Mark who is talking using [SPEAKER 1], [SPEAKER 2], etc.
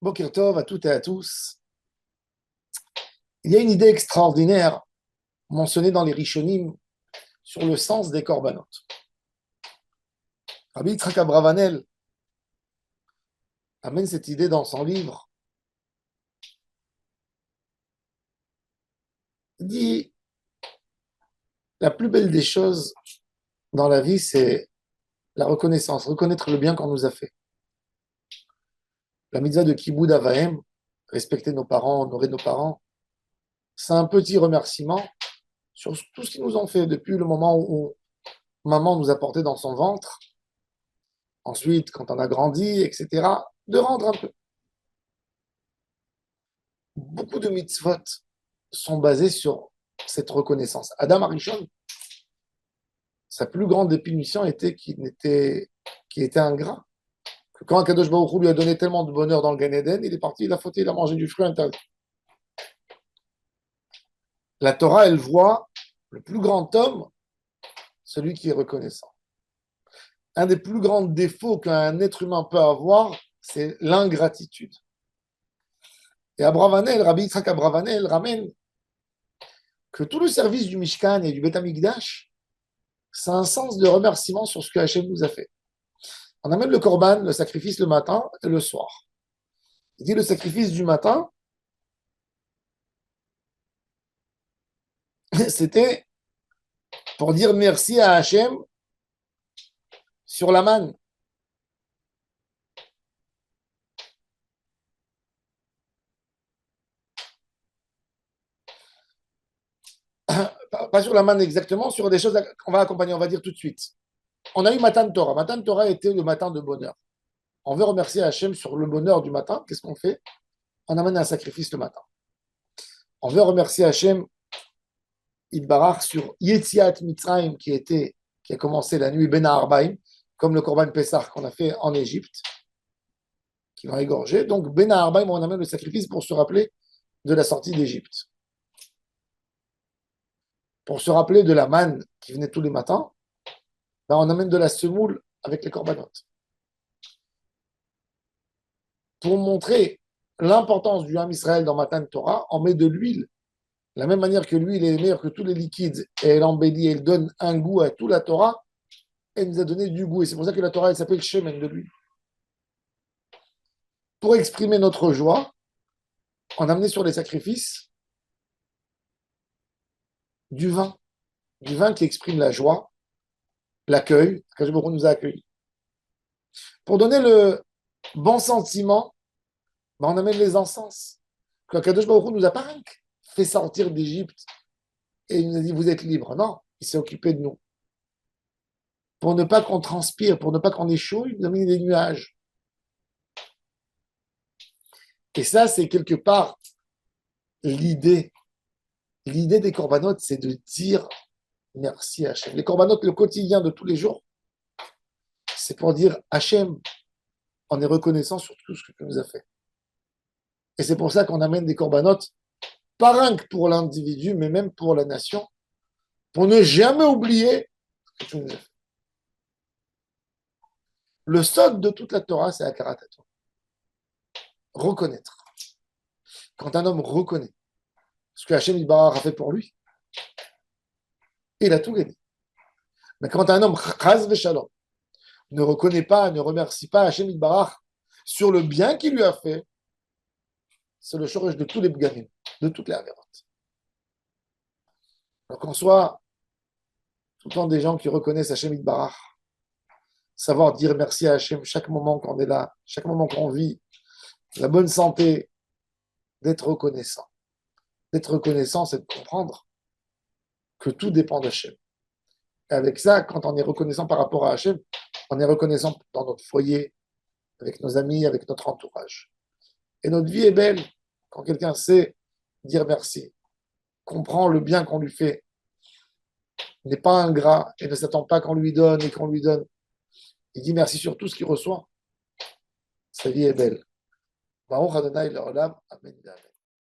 [SPEAKER 1] Boker Tov à toutes et à tous. Il y a une idée extraordinaire mentionnée dans les Rishonim sur le sens des korbanot. Rabbi Yitzhak Abravanel amène cette idée dans son livre. Il dit la plus belle des choses dans la vie, c'est la reconnaissance, reconnaître le bien qu'on nous a fait. La mitzvah de Kibboud Avahem, respecter nos parents, honorer nos parents, c'est un petit remerciement sur tout ce qu'ils nous ont fait depuis le moment où maman nous a portés dans son ventre, ensuite quand on a grandi, etc., de rendre un peu. Beaucoup de mitzvot sont basés sur cette reconnaissance. Adam Arishon, sa plus grande punition était qu'il était ingrat. Que quand Akadosh Baruch Hu lui a donné tellement de bonheur dans le Gan Eden, il est parti, il a fauté, il a mangé du fruit interdit. La Torah, elle voit le plus grand homme, celui qui est reconnaissant. Un des plus grands défauts qu'un être humain peut avoir, c'est l'ingratitude. Et Abravanel, Rabbi Yitzhak Abravanel ramène que tout le service du Mishkan et du Beth Amikdash, c'est un sens de remerciement sur ce que Hachem nous a fait. On amène le korban, le sacrifice le matin et le soir. Il dit le sacrifice du matin, c'était pour dire merci à Hachem sur la manne. Pas sur la manne exactement, sur des choses qu'on va accompagner, on va dire tout de suite. On a eu Matan Torah. Matan Torah était le matin de bonheur. On veut remercier Hachem sur le bonheur du matin. Qu'est-ce qu'on fait? On amène un sacrifice le matin. On veut remercier Hachem Idbarach sur Yetziat Mitzrayim qui a commencé la nuit Ben Arbaim, comme le Korban Pessah qu'on a fait en Égypte, qui va égorger. Donc Ben Arbaim, on amène le sacrifice pour se rappeler de la sortie d'Égypte. Pour se rappeler de la manne qui venait tous les matins, ben on amène de la semoule avec les corbanotes. Pour montrer l'importance du Ham Israël dans Matan Torah, on met de l'huile. De la même manière que l'huile est meilleure que tous les liquides et elle embellit, elle donne un goût à toute la Torah, elle nous a donné du goût. Et c'est pour ça que la Torah, elle s'appelle Shemen de l'huile. Pour exprimer notre joie, on a amené sur les sacrifices du vin. Du vin qui exprime la joie, l'accueil, que beaucoup nous a accueillis. Pour donner le bon sentiment, ben on amène les encens. Quand Kadosh Baruch Hu nous a pas fait sortir d'Égypte et il nous a dit vous êtes libres. Non, il s'est occupé de nous. Pour ne pas qu'on transpire, pour ne pas qu'on échoue, il nous a mis des nuages. Et ça, c'est quelque part l'idée. L'idée des corbanotes, c'est de dire merci à Hachem. Les corbanotes, le quotidien de tous les jours, c'est pour dire Hachem, on est reconnaissant sur tout ce que tu nous as fait. Et c'est pour ça qu'on amène des corbanotes, pas rien que pour l'individu, mais même pour la nation, pour ne jamais oublier ce que tu nous as fait. Le sod de toute la Torah, c'est Akarat Torah. Reconnaître. Quand un homme reconnaît ce que Hachem Yitbarach a fait pour lui, il a tout gagné. Mais quand un homme, chaz v'shalom, ne reconnaît pas, ne remercie pas Hachem Yitbarach sur le bien qu'il lui a fait, c'est le chorège de tous les bouganim, de toutes les avérotes. Alors qu'on soit tout le temps des gens qui reconnaissent Hachem Yitbarach, savoir dire merci à Hachem chaque moment qu'on est là, chaque moment qu'on vit, la bonne santé, d'être reconnaissant. D'être reconnaissant, c'est de comprendre que tout dépend d'Hachem. Et avec ça, quand on est reconnaissant par rapport à Hachem, on est reconnaissant dans notre foyer, avec nos amis, avec notre entourage. Et notre vie est belle quand quelqu'un sait dire merci, comprend le bien qu'on lui fait, n'est pas ingrat et ne s'attend pas qu'on lui donne et qu'on lui donne. Il dit merci sur tout ce qu'il reçoit. Sa vie est belle. Baruch Adonai l'olam. Amen.